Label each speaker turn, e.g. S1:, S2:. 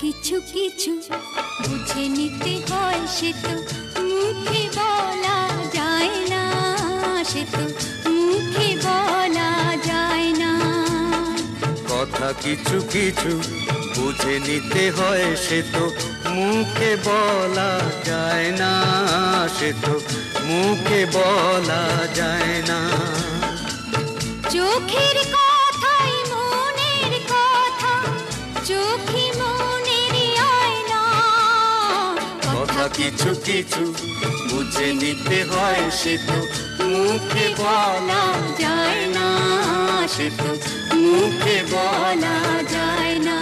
S1: কিছু কিছু বুঝে নিতে হয়, সে তো মুখে বলা যায় না, সে তো মুখে বলা যায় না।
S2: কথা কিছু কিছু বুঝে নিতে হয়, সে তো মুখে বলা যায় না, সে তো মুখে বলা যায় না।
S1: চোখের কথাই মনের কথা, চোখে মনের আয়না।
S2: কথা কিছু কিছু বুঝে নিতে হয়, সে তো মুখে বলা যায় না, সে তো মুখে বলা যায় না।